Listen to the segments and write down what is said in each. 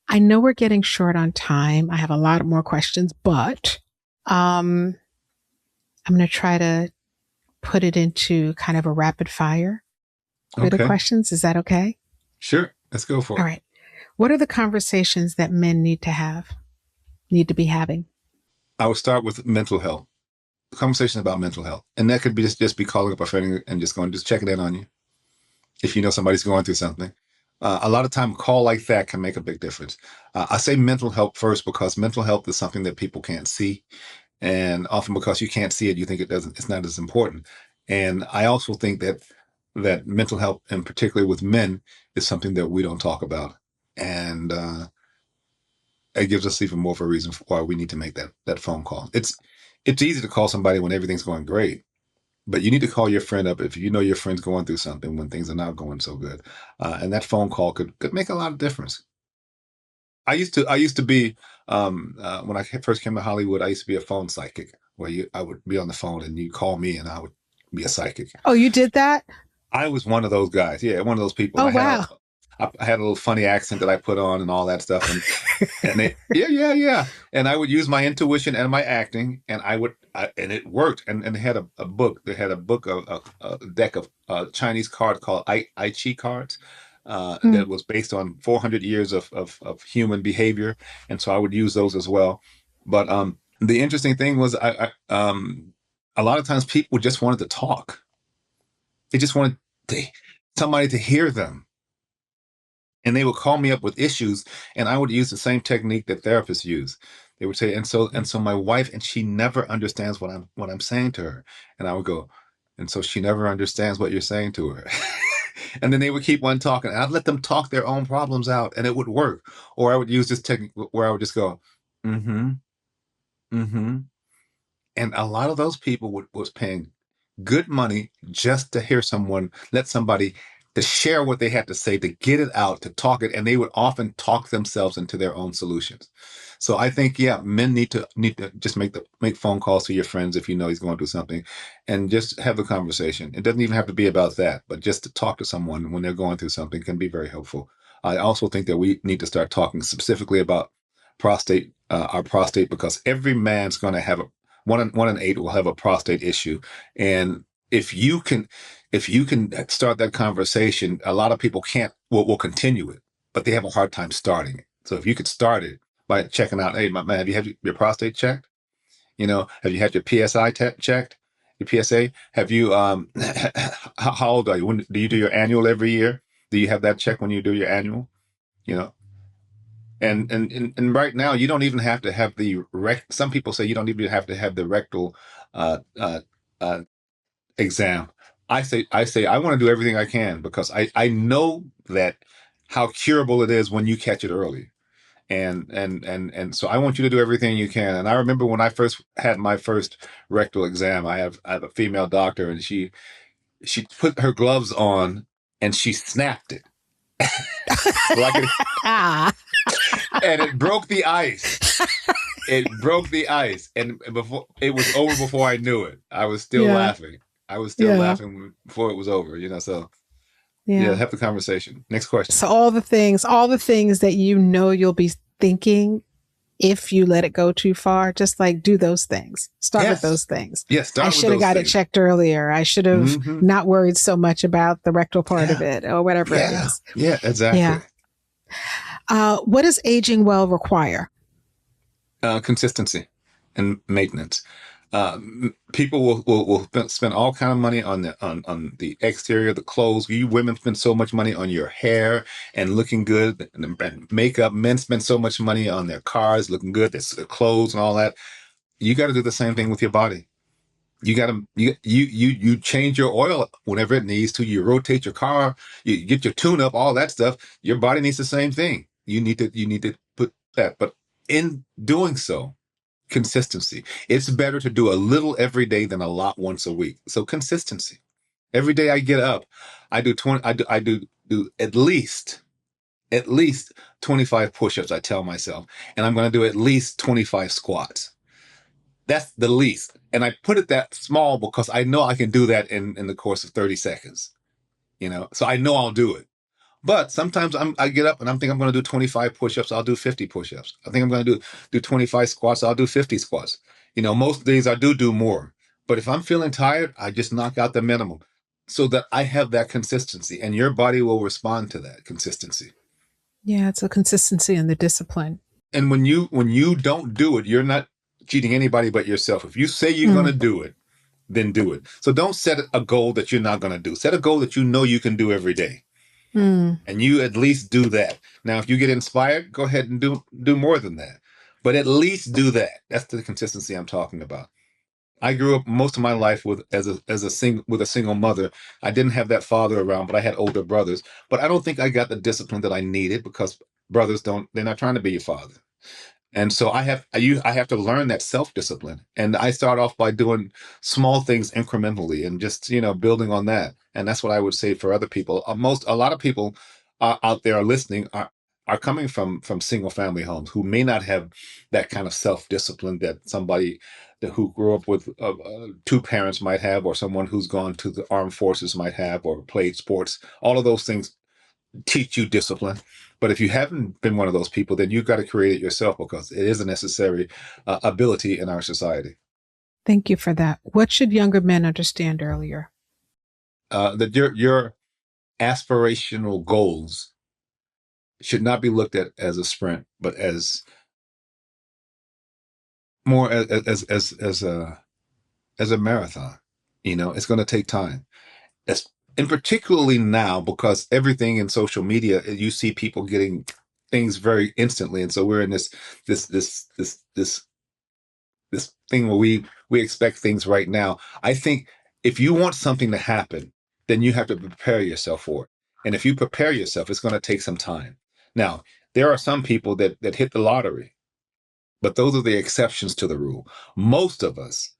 I know we're getting short on time. I have a lot more questions, but um, I'm going to try to put it into kind of a rapid fire with the Okay, questions. Is that okay? sure. Let's go for All it. right. What are the conversations that men need to have, need to be having? I would start with mental health. Conversation about mental health. And that could be just be calling up a friend and just going, just checking in on you. If you know somebody's going through something. A lot of time, a call like that can make a big difference. I say mental health first because mental health is something that people can't see. And often because you can't see it, you think it's not as important. And I also think that mental health, and particularly with men, is something that we don't talk about. And it gives us even more of a reason for why we need to make that phone call. It's easy to call somebody when everything's going great, but you need to call your friend up if you know your friend's going through something when things are not going so good, and that phone call could make a lot of difference. I used to be when I first came to Hollywood. I used to be a phone psychic, where I would be on the phone and you call me and I would be a psychic. Oh, you did that? I was one of those guys, yeah, one of those people. Oh, wow. I had a little funny accent that I put on and all that stuff, and yeah. And I would use my intuition and my acting, and and it worked. And they had a book. They had a book of a deck of Chinese cards called I Chi cards. Mm. That was based on 400 years of human behavior, and so I would use those as well. But the interesting thing was, a lot of times people just wanted to talk. They just wanted to, somebody to hear them, and they would call me up with issues, and I would use the same technique that therapists use. They would say, and so my wife, and she never understands what I'm saying to her. And I would go, and so she never understands what you're saying to her. And then they would keep on talking, and I'd let them talk their own problems out, and it would work. Or I would use this technique where I would just go, mm-hmm, mm-hmm. And a lot of those people was paying good money just to hear someone, let somebody to share what they had to say, to get it out, to talk it, and they would often talk themselves into their own solutions. So I think, yeah, men need to just make phone calls to your friends if you know he's going through something, and just have the conversation. It doesn't even have to be about that, but just to talk to someone when they're going through something can be very helpful. I also think that we need to start talking specifically about our prostate, because every man's going to have one in eight will have a prostate issue. And if you can if you can start that conversation, a lot of people can't will continue it, but they have a hard time starting it. So if you could start it by checking out, hey, my man, have you had your prostate checked? Have you had your PSI checked? Your PSA? Have you how old are you? When do you do your annual every year? Do you have that check when you do your annual? You know, and right now you don't even have to have the some people say you don't even have to have the rectal uh, uh, uh, exam. I say I want to do everything I can, because I know that how curable it is when you catch it early. And so I want you to do everything you can. And I remember when I first had my first rectal exam, I have a female doctor, and she put her gloves on and she snapped it like it, and it broke the ice. It broke the ice, and before it was over, before I knew it, I was still Yeah. laughing. I was still Yeah. laughing before it was over. So yeah, Yeah. have the conversation. Next question. So all the things that you know you'll be thinking if you let it go too far, just like do those things. Start with Yes, those things. yes. I Start with should have those got it things. checked earlier. I should have Hmm. not worried so much about the rectal part of Yeah, it or whatever it yeah, is. yeah. Yeah. Exactly. What does aging well require? Consistency and maintenance. People will spend all kind of money on the exterior, the clothes. You women spend so much money on your hair and looking good, and makeup. Men spend so much money on their cars, looking good, their clothes and all that. You got to do the same thing with your body. You got to you change your oil whenever it needs to. You rotate your car. You get your tune up, all that stuff. Your body needs the same thing. You need to put that, but in doing so, consistency. It's better to do a little every day than a lot once a week. So consistency. Every day I get up, I do 20. I do at least 25 push-ups. I tell myself, and I'm going to do at least 25 squats. That's the least. And I put it that small because I know I can do that in the course of 30 seconds. So I know I'll do it. But sometimes I get up and I'm thinking I'm going to do 25 push-ups. I'll do 50 push-ups. I think I'm going to do 25 squats. I'll do 50 squats. Most days I do more. But if I'm feeling tired, I just knock out the minimum so that I have that consistency, and your body will respond to that consistency. Yeah, it's a consistency and the discipline. And when you don't do it, you're not cheating anybody but yourself. If you say you're going to Mm, do it, then do it. So don't set a goal that you're not going to do. Set a goal that you know you can do every day, mm. and you at least do that. Now, if you get inspired, go ahead and do more than that, but at least do that. That's the consistency I'm talking about. I grew up most of my life with a single mother. I didn't have that father around, but I had older brothers. But I don't think I got the discipline that I needed, because brothers don't. They're not trying to be your father. And so I have to learn that self-discipline. And I start off by doing small things incrementally and just, building on that. And that's what I would say for other people. A lot of people out there are listening are coming from single family homes who may not have that kind of self-discipline that somebody who grew up with two parents might have, or someone who's gone to the armed forces might have, or played sports. All of those things teach you discipline. But if you haven't been one of those people, then you've got to create it yourself, because it is a necessary ability in our society. Thank you for that. What should younger men understand earlier? That your aspirational goals should not be looked at as a sprint, but as more as a marathon. It's going to take time. It's, and particularly now, because everything in social media, you see people getting things very instantly, and so we're in this this this this this thing where we expect things right now. I think if you want something to happen, then you have to prepare yourself for it. And if you prepare yourself, it's going to take some time. Now, there are some people that hit the lottery, but those are the exceptions to the rule. Most of us,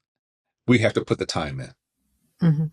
we have to put the time in. Hmm.